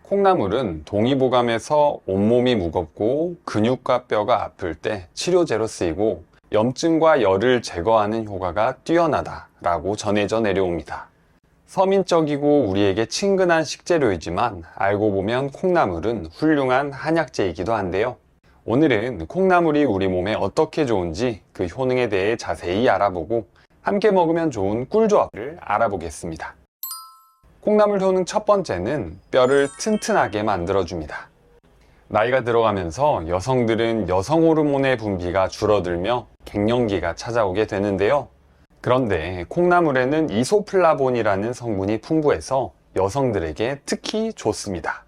콩나물은 동의보감에서 온몸이 무겁고 근육과 뼈가 아플 때 치료제로 쓰이고 염증과 열을 제거하는 효과가 뛰어나다라고 전해져 내려옵니다. 서민적이고 우리에게 친근한 식재료이지만 알고 보면 콩나물은 훌륭한 한약재이기도 한데요. 오늘은 콩나물이 우리 몸에 어떻게 좋은지 그 효능에 대해 자세히 알아보고 함께 먹으면 좋은 꿀조합을 알아보겠습니다. 콩나물 효능 첫 번째는 뼈를 튼튼하게 만들어줍니다. 나이가 들어가면서 여성들은 여성 호르몬의 분비가 줄어들며 갱년기가 찾아오게 되는데요. 그런데 콩나물에는 이소플라본이라는 성분이 풍부해서 여성들에게 특히 좋습니다.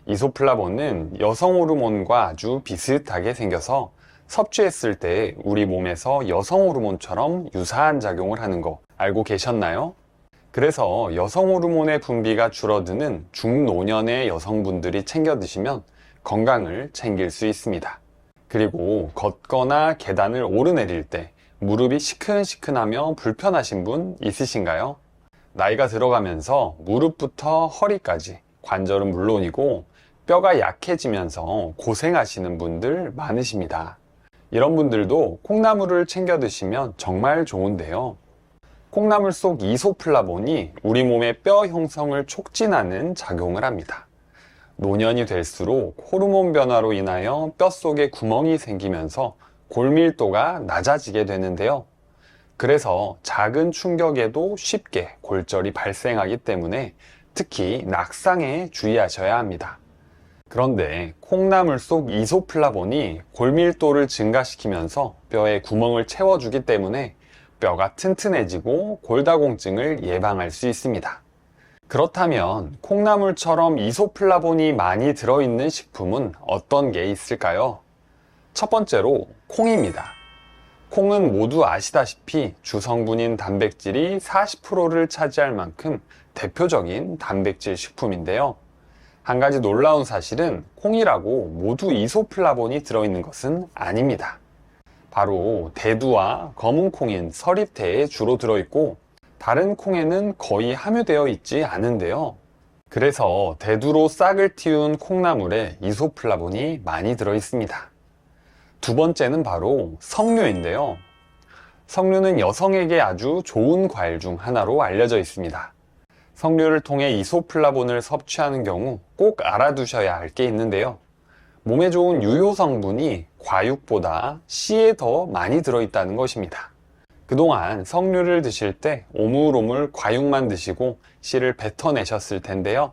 이소플라본은 여성 호르몬과 아주 비슷하게 생겨서 섭취했을 때 우리 몸에서 여성 호르몬처럼 유사한 작용을 하는 거 알고 계셨나요? 그래서 여성 호르몬의 분비가 줄어드는 중노년의 여성분들이 챙겨 드시면 건강을 챙길 수 있습니다. 그리고 걷거나 계단을 오르내릴 때 무릎이 시큰시큰하며 불편하신 분 있으신가요? 나이가 들어가면서 무릎부터 허리까지 관절은 물론이고 뼈가 약해지면서 고생하시는 분들 많으십니다. 이런 분들도 콩나물을 챙겨 드시면 정말 좋은데요. 콩나물 속 이소플라본이 우리 몸의 뼈 형성을 촉진하는 작용을 합니다. 노년이 될수록 호르몬 변화로 인하여 뼈 속에 구멍이 생기면서 골밀도가 낮아지게 되는데요. 그래서 작은 충격에도 쉽게 골절이 발생하기 때문에 특히 낙상에 주의하셔야 합니다. 그런데 콩나물 속 이소플라본이 골밀도를 증가시키면서 뼈에 구멍을 채워주기 때문에 뼈가 튼튼해지고 골다공증을 예방할 수 있습니다. 그렇다면 콩나물처럼 이소플라본이 많이 들어있는 식품은 어떤 게 있을까요? 첫 번째로 콩입니다. 콩은 모두 아시다시피 주성분인 단백질이 40%를 차지할 만큼 대표적인 단백질 식품인데요. 한 가지 놀라운 사실은 콩이라고 모두 이소플라본이 들어있는 것은 아닙니다. 바로 대두와 검은 콩인 서리태에 주로 들어있고 다른 콩에는 거의 함유되어 있지 않은데요. 그래서 대두로 싹을 틔운 콩나물에 이소플라본이 많이 들어있습니다. 두 번째는 바로 석류인데요. 석류는 여성에게 아주 좋은 과일 중 하나로 알려져 있습니다. 석류를 통해 이소플라본을 섭취하는 경우 꼭 알아두셔야 할 게 있는데요. 몸에 좋은 유효 성분이 과육보다 씨에 더 많이 들어있다는 것입니다. 그동안 석류를 드실 때 오물오물 과육만 드시고 씨를 뱉어내셨을 텐데요.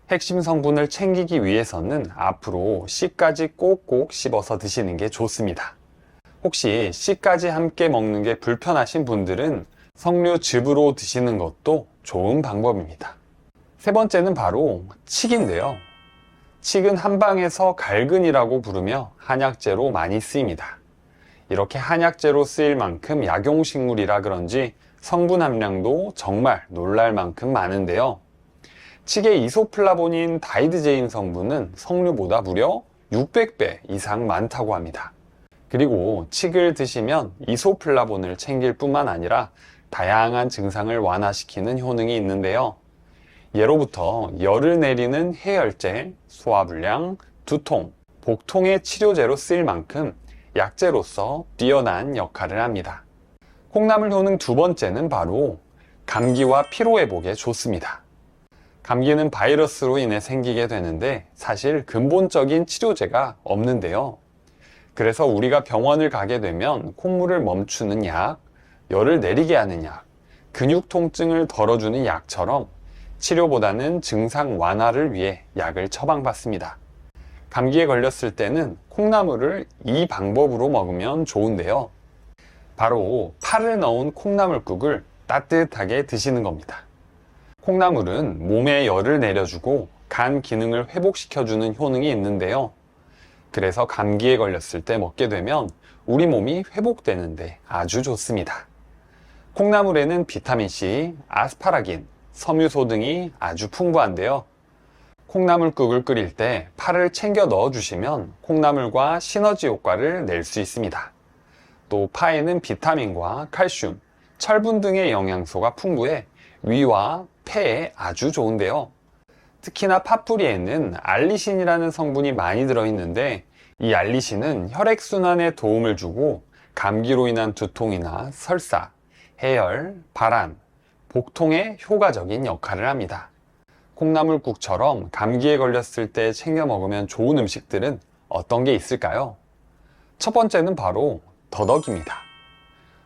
핵심 성분을 챙기기 위해서는 앞으로 씨까지 꼭꼭 씹어서 드시는 게 좋습니다. 혹시 씨까지 함께 먹는 게 불편하신 분들은 석류즙으로 드시는 것도 좋은 방법입니다. 세 번째는 바로 칡인데요. 칡은 한방에서 갈근이라고 부르며 한약재로 많이 쓰입니다. 이렇게 한약재로 쓰일 만큼 약용식물이라 그런지 성분 함량도 정말 놀랄 만큼 많은데요. 칡의 이소플라본인 다이드제인 성분은 석류보다 무려 600배 이상 많다고 합니다. 그리고 칡을 드시면 이소플라본을 챙길 뿐만 아니라 다양한 증상을 완화시키는 효능이 있는데요. 예로부터 열을 내리는 해열제, 소화불량, 두통, 복통의 치료제로 쓰일 만큼 약재로서 뛰어난 역할을 합니다. 콩나물 효능 두 번째는 바로 감기와 피로회복에 좋습니다. 감기는 바이러스로 인해 생기게 되는데 사실 근본적인 치료제가 없는데요. 그래서 우리가 병원을 가게 되면 콧물을 멈추는 약, 열을 내리게 하는 약, 근육 통증을 덜어주는 약처럼 치료보다는 증상 완화를 위해 약을 처방받습니다. 감기에 걸렸을 때는 콩나물을 이 방법으로 먹으면 좋은데요. 바로 파를 넣은 콩나물국을 따뜻하게 드시는 겁니다. 콩나물은 몸에 열을 내려주고 간 기능을 회복시켜주는 효능이 있는데요. 그래서 감기에 걸렸을 때 먹게 되면 우리 몸이 회복되는데 아주 좋습니다. 콩나물에는 비타민C, 아스파라긴, 섬유소 등이 아주 풍부한데요. 콩나물국을 끓일 때 파를 챙겨 넣어주시면 콩나물과 시너지 효과를 낼 수 있습니다. 또 파에는 비타민과 칼슘, 철분 등의 영양소가 풍부해 위와 폐에 아주 좋은데요. 특히나 팥뿌리에는 알리신이라는 성분이 많이 들어있는데, 이 알리신은 혈액순환에 도움을 주고 감기로 인한 두통이나 설사, 해열, 발한, 복통에 효과적인 역할을 합니다. 콩나물국처럼 감기에 걸렸을 때 챙겨 먹으면 좋은 음식들은 어떤 게 있을까요? 첫 번째는 바로 더덕입니다.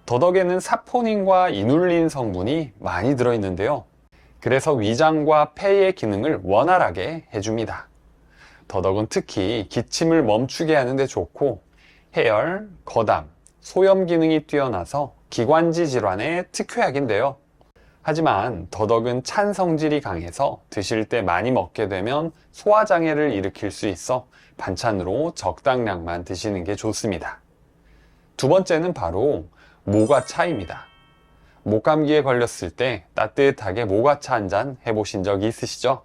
더덕에는 사포닌과 이눌린 성분이 많이 들어있는데요. 그래서 위장과 폐의 기능을 원활하게 해줍니다. 더덕은 특히 기침을 멈추게 하는데 좋고 해열, 거담, 소염 기능이 뛰어나서 기관지 질환에 특효약인데요. 하지만 더덕은 찬 성질이 강해서 드실 때 많이 먹게 되면 소화장애를 일으킬 수 있어 반찬으로 적당량만 드시는 게 좋습니다. 두 번째는 바로 모과차입니다. 목감기에 걸렸을 때 따뜻하게 모과차 한 잔 해보신 적 있으시죠?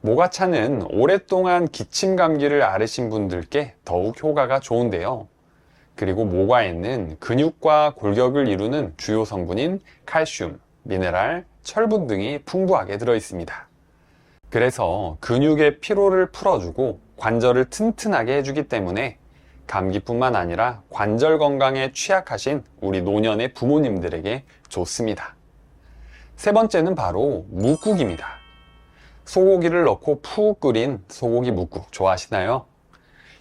모과차는 오랫동안 기침 감기를 앓으신 분들께 더욱 효과가 좋은데요. 그리고 모과에는 근육과 골격을 이루는 주요 성분인 칼슘, 미네랄, 철분 등이 풍부하게 들어있습니다. 그래서 근육의 피로를 풀어주고 관절을 튼튼하게 해주기 때문에 감기뿐만 아니라 관절 건강에 취약하신 우리 노년의 부모님들에게 좋습니다. 세 번째는 바로 묵국입니다. 소고기를 넣고 푹 끓인 소고기 묵국 좋아하시나요?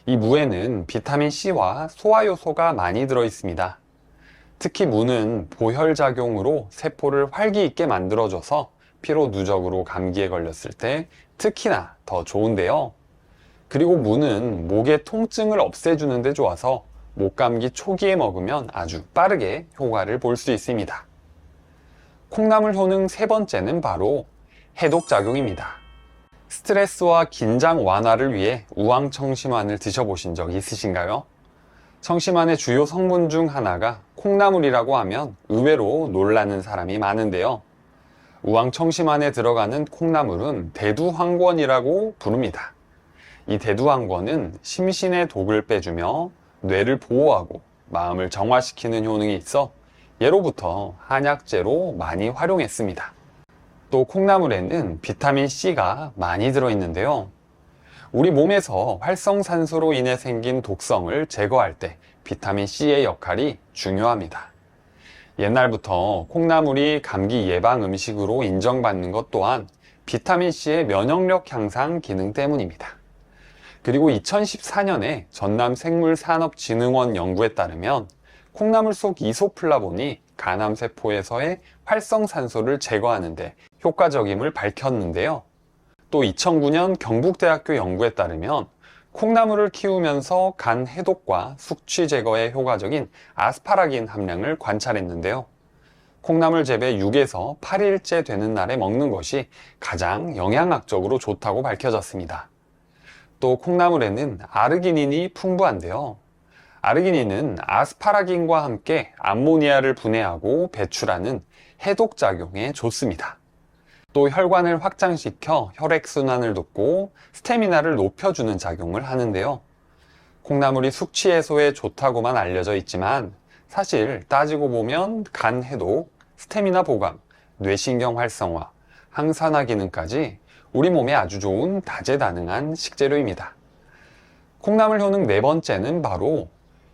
이 무에는 비타민C와 소화효소가 많이 들어있습니다. 특히 무는 보혈작용으로 세포를 활기 있게 만들어줘서 피로 누적으로 감기에 걸렸을 때 특히나 더 좋은데요. 그리고 무는 목의 통증을 없애주는 데 좋아서 목감기 초기에 먹으면 아주 빠르게 효과를 볼 수 있습니다. 콩나물 효능 세 번째는 바로 해독작용입니다. 스트레스와 긴장 완화를 위해 우황청심환을 드셔보신 적 있으신가요? 청심환의 주요 성분 중 하나가 콩나물이라고 하면 의외로 놀라는 사람이 많은데요. 우황청심환에 들어가는 콩나물은 대두황권이라고 부릅니다. 이 대두황권은 심신의 독을 빼주며 뇌를 보호하고 마음을 정화시키는 효능이 있어 예로부터 한약재로 많이 활용했습니다. 또 콩나물에는 비타민C가 많이 들어있는데요. 우리 몸에서 활성산소로 인해 생긴 독성을 제거할 때 비타민C의 역할이 중요합니다. 옛날부터 콩나물이 감기 예방 음식으로 인정받는 것 또한 비타민C의 면역력 향상 기능 때문입니다. 그리고 2014년에 전남생물산업진흥원 연구에 따르면 콩나물 속 이소플라본이 간암세포에서의 활성산소를 제거하는 데 효과적임을 밝혔는데요. 또 2009년 경북대학교 연구에 따르면 콩나물을 키우면서 간 해독과 숙취 제거에 효과적인 아스파라긴 함량을 관찰했는데요. 콩나물 재배 6에서 8일째 되는 날에 먹는 것이 가장 영양학적으로 좋다고 밝혀졌습니다. 또 콩나물에는 아르기닌이 풍부한데요. 아르기닌은 아스파라긴과 함께 암모니아를 분해하고 배출하는 해독작용에 좋습니다. 또 혈관을 확장시켜 혈액순환을 돕고 스태미나를 높여주는 작용을 하는데요. 콩나물이 숙취 해소에 좋다고만 알려져 있지만 사실 따지고 보면 간 해독, 스태미나 보강, 뇌신경 활성화, 항산화 기능까지 우리 몸에 아주 좋은 다재다능한 식재료입니다. 콩나물 효능 네 번째는 바로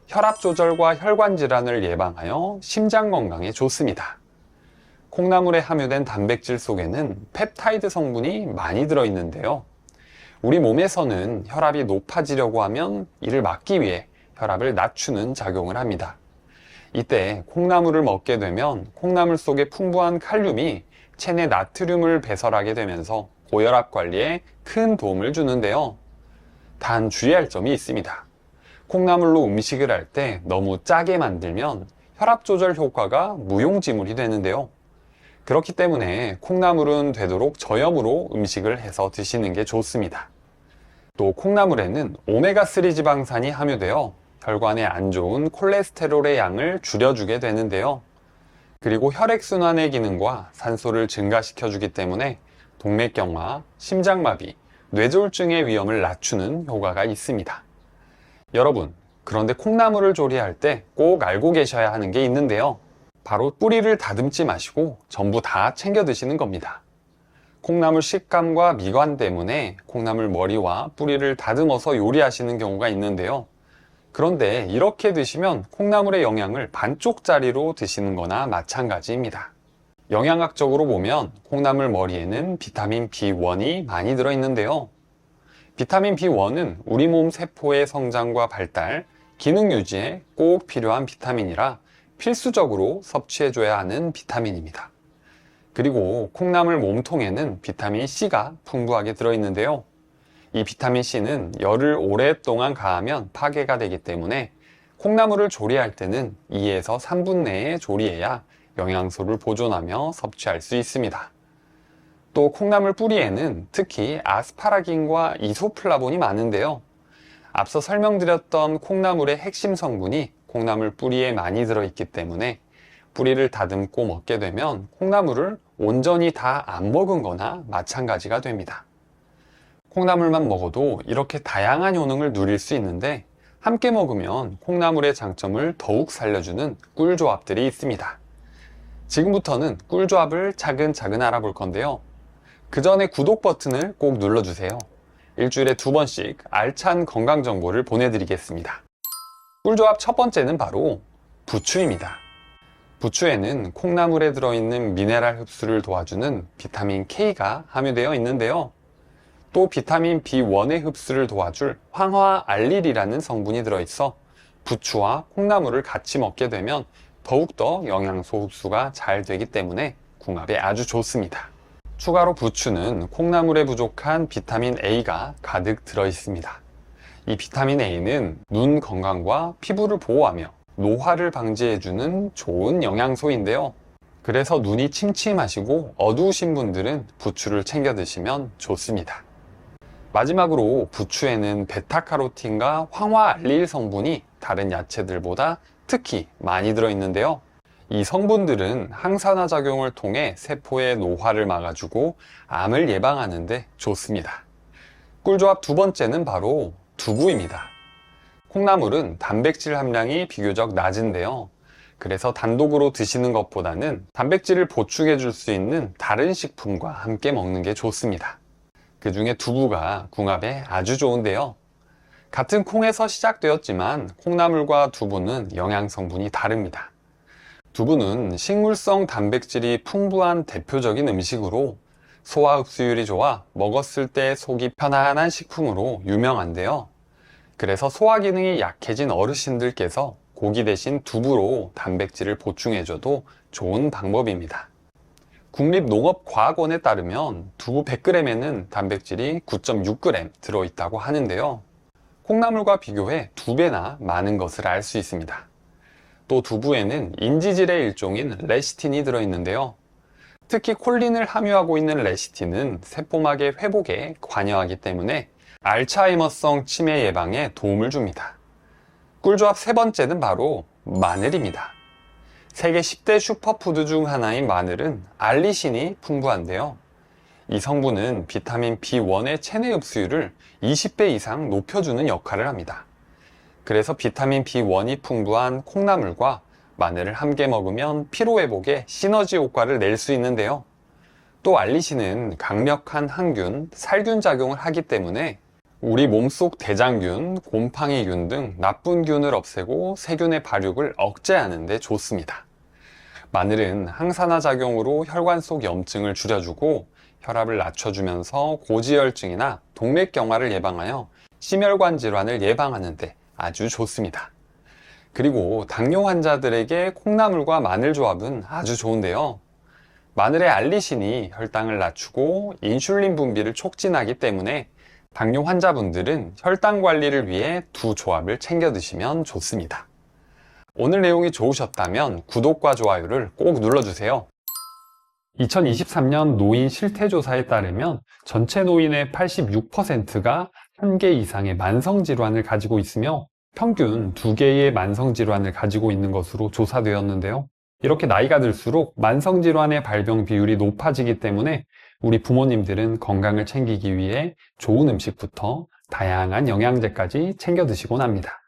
혈압 조절과 혈관 질환을 예방하여 심장 건강에 좋습니다. 콩나물에 함유된 단백질 속에는 펩타이드 성분이 많이 들어있는데요. 우리 몸에서는 혈압이 높아지려고 하면 이를 막기 위해 혈압을 낮추는 작용을 합니다. 이때 콩나물을 먹게 되면 콩나물 속에 풍부한 칼륨이 체내 나트륨을 배설하게 되면서 고혈압 관리에 큰 도움을 주는데요. 단 주의할 점이 있습니다. 콩나물로 음식을 할 때 너무 짜게 만들면 혈압 조절 효과가 무용지물이 되는데요. 그렇기 때문에 콩나물은 되도록 저염으로 음식을 해서 드시는 게 좋습니다. 또 콩나물에는 오메가3 지방산이 함유되어 혈관에 안 좋은 콜레스테롤의 양을 줄여주게 되는데요. 그리고 혈액순환의 기능과 산소를 증가시켜주기 때문에 동맥경화, 심장마비, 뇌졸중의 위험을 낮추는 효과가 있습니다. 여러분, 그런데 콩나물을 조리할 때 꼭 알고 계셔야 하는 게 있는데요. 바로 뿌리를 다듬지 마시고 전부 다 챙겨 드시는 겁니다. 콩나물 식감과 미관 때문에 콩나물 머리와 뿌리를 다듬어서 요리하시는 경우가 있는데요. 그런데 이렇게 드시면 콩나물의 영양을 반쪽짜리로 드시는 거나 마찬가지입니다. 영양학적으로 보면 콩나물 머리에는 비타민 B1이 많이 들어있는데요. 비타민 B1은 우리 몸 세포의 성장과 발달, 기능 유지에 꼭 필요한 비타민이라 필수적으로 섭취해줘야 하는 비타민입니다. 그리고 콩나물 몸통에는 비타민 C가 풍부하게 들어있는데요. 이 비타민 C는 열을 오랫동안 가하면 파괴가 되기 때문에 콩나물을 조리할 때는 2에서 3분 내에 조리해야 영양소를 보존하며 섭취할 수 있습니다. 또 콩나물 뿌리에는 특히 아스파라긴과 이소플라본이 많은데요. 앞서 설명드렸던 콩나물의 핵심 성분이 콩나물 뿌리에 많이 들어있기 때문에 뿌리를 다듬고 먹게 되면 콩나물을 온전히 다 안 먹은 거나 마찬가지가 됩니다. 콩나물만 먹어도 이렇게 다양한 효능을 누릴 수 있는데 함께 먹으면 콩나물의 장점을 더욱 살려주는 꿀조합들이 있습니다. 지금부터는 꿀조합을 차근차근 알아볼 건데요. 그 전에 구독 버튼을 꼭 눌러주세요. 일주일에 2번씩 알찬 건강 정보를 보내드리겠습니다. 꿀조합 첫 번째는 바로 부추입니다. 부추에는 콩나물에 들어있는 미네랄 흡수를 도와주는 비타민 K가 함유되어 있는데요. 또 비타민 B1의 흡수를 도와줄 황화알릴이라는 성분이 들어있어 부추와 콩나물을 같이 먹게 되면 더욱더 영양소 흡수가 잘 되기 때문에 궁합에 아주 좋습니다. 추가로 부추는 콩나물에 부족한 비타민 A가 가득 들어있습니다. 이 비타민 A는 눈 건강과 피부를 보호하며 노화를 방지해주는 좋은 영양소인데요. 그래서 눈이 침침하시고 어두우신 분들은 부추를 챙겨 드시면 좋습니다. 마지막으로 부추에는 베타카로틴과 황화알릴 성분이 다른 야채들보다 특히 많이 들어있는데요. 이 성분들은 항산화 작용을 통해 세포의 노화를 막아주고 암을 예방하는 데 좋습니다. 꿀조합 두 번째는 바로 두부입니다. 콩나물은 단백질 함량이 비교적 낮은데요. 그래서 단독으로 드시는 것보다는 단백질을 보충해 줄 수 있는 다른 식품과 함께 먹는 게 좋습니다. 그 중에 두부가 궁합에 아주 좋은데요. 같은 콩에서 시작되었지만 콩나물과 두부는 영양 성분이 다릅니다. 두부는 식물성 단백질이 풍부한 대표적인 음식으로 소화 흡수율이 좋아 먹었을 때 속이 편안한 식품으로 유명한데요. 그래서 소화 기능이 약해진 어르신들께서 고기 대신 두부로 단백질을 보충해줘도 좋은 방법입니다. 국립농업과학원에 따르면 두부 100g에는 단백질이 9.6g 들어있다고 하는데요. 콩나물과 비교해 2배나 많은 것을 알 수 있습니다. 또 두부에는 인지질의 일종인 레시틴이 들어있는데요. 특히 콜린을 함유하고 있는 레시틴은 세포막의 회복에 관여하기 때문에 알츠하이머성 치매 예방에 도움을 줍니다. 꿀조합 세 번째는 바로 마늘입니다. 세계 10대 슈퍼푸드 중 하나인 마늘은 알리신이 풍부한데요. 이 성분은 비타민 B1의 체내 흡수율을 20배 이상 높여주는 역할을 합니다. 그래서 비타민 B1이 풍부한 콩나물과 마늘을 함께 먹으면 피로회복에 시너지 효과를 낼 수 있는데요. 또 알리신은 강력한 항균, 살균 작용을 하기 때문에 우리 몸속 대장균, 곰팡이균 등 나쁜 균을 없애고 세균의 발육을 억제하는 데 좋습니다. 마늘은 항산화 작용으로 혈관 속 염증을 줄여주고 혈압을 낮춰주면서 고지혈증이나 동맥경화를 예방하여 심혈관 질환을 예방하는 데 아주 좋습니다. 그리고 당뇨 환자들에게 콩나물과 마늘 조합은 아주 좋은데요. 마늘의 알리신이 혈당을 낮추고 인슐린 분비를 촉진하기 때문에 당뇨 환자분들은 혈당 관리를 위해 두 조합을 챙겨 드시면 좋습니다. 오늘 내용이 좋으셨다면 구독과 좋아요를 꼭 눌러주세요. 2023년 노인 실태조사에 따르면 전체 노인의 86%가 1개 이상의 만성질환을 가지고 있으며 평균 2개의 만성질환을 가지고 있는 것으로 조사되었는데요. 이렇게 나이가 들수록 만성질환의 발병 비율이 높아지기 때문에 우리 부모님들은 건강을 챙기기 위해 좋은 음식부터 다양한 영양제까지 챙겨 드시곤 합니다.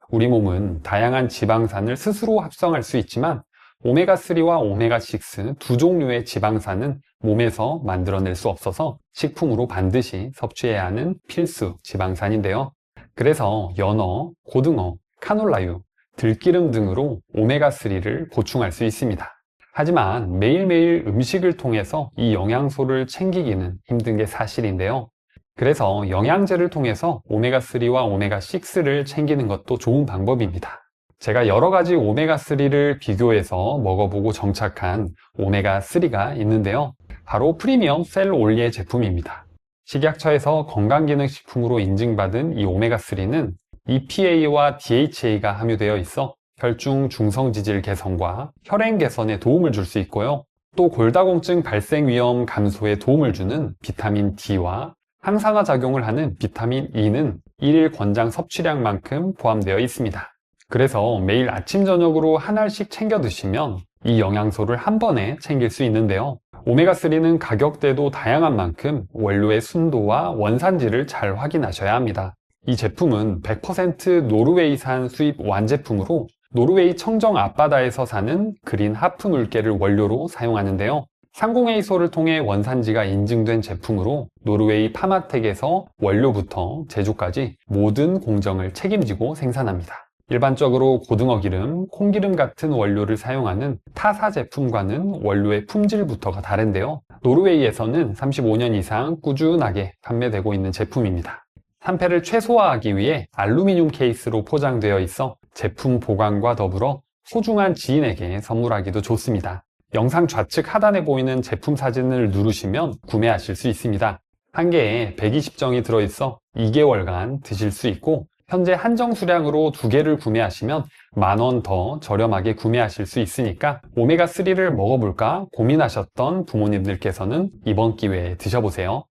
우리 몸은 다양한 지방산을 스스로 합성할 수 있지만 오메가3와 오메가6 두 종류의 지방산은 몸에서 만들어낼 수 없어서 식품으로 반드시 섭취해야 하는 필수 지방산인데요. 그래서 연어, 고등어, 카놀라유, 들기름 등으로 오메가3를 보충할 수 있습니다. 하지만 매일매일 음식을 통해서 이 영양소를 챙기기는 힘든 게 사실인데요. 그래서 영양제를 통해서 오메가3와 오메가6를 챙기는 것도 좋은 방법입니다. 제가 여러 가지 오메가3를 비교해서 먹어보고 정착한 오메가3가 있는데요. 바로 프리미엄 셀 올리에 제품입니다. 식약처에서 건강기능식품으로 인증받은 이 오메가3는 EPA와 DHA가 함유되어 있어 혈중 중성지질 개선과 혈행 개선에 도움을 줄 수 있고요. 또 골다공증 발생 위험 감소에 도움을 주는 비타민 D와 항산화 작용을 하는 비타민 E는 일일 권장 섭취량만큼 포함되어 있습니다. 그래서 매일 아침 저녁으로 한 알씩 챙겨 드시면 이 영양소를 한 번에 챙길 수 있는데요. 오메가3는 가격대도 다양한 만큼 원료의 순도와 원산지를 잘 확인하셔야 합니다. 이 제품은 100% 노르웨이산 수입 완제품으로 노르웨이 청정 앞바다에서 사는 그린 하프 물개를 원료로 사용하는데요. 상공회의소를 통해 원산지가 인증된 제품으로 노르웨이 파마텍에서 원료부터 제조까지 모든 공정을 책임지고 생산합니다. 일반적으로 고등어 기름, 콩기름 같은 원료를 사용하는 타사 제품과는 원료의 품질부터가 다른데요. 노르웨이에서는 35년 이상 꾸준하게 판매되고 있는 제품입니다. 산패를 최소화하기 위해 알루미늄 케이스로 포장되어 있어 제품 보관과 더불어 소중한 지인에게 선물하기도 좋습니다. 영상 좌측 하단에 보이는 제품 사진을 누르시면 구매하실 수 있습니다. 한 개에 120정이 들어있어 2개월간 드실 수 있고 현재 한정 수량으로 2개를 구매하시면 10,000원 더 저렴하게 구매하실 수 있으니까 오메가3를 먹어볼까 고민하셨던 부모님들께서는 이번 기회에 드셔보세요.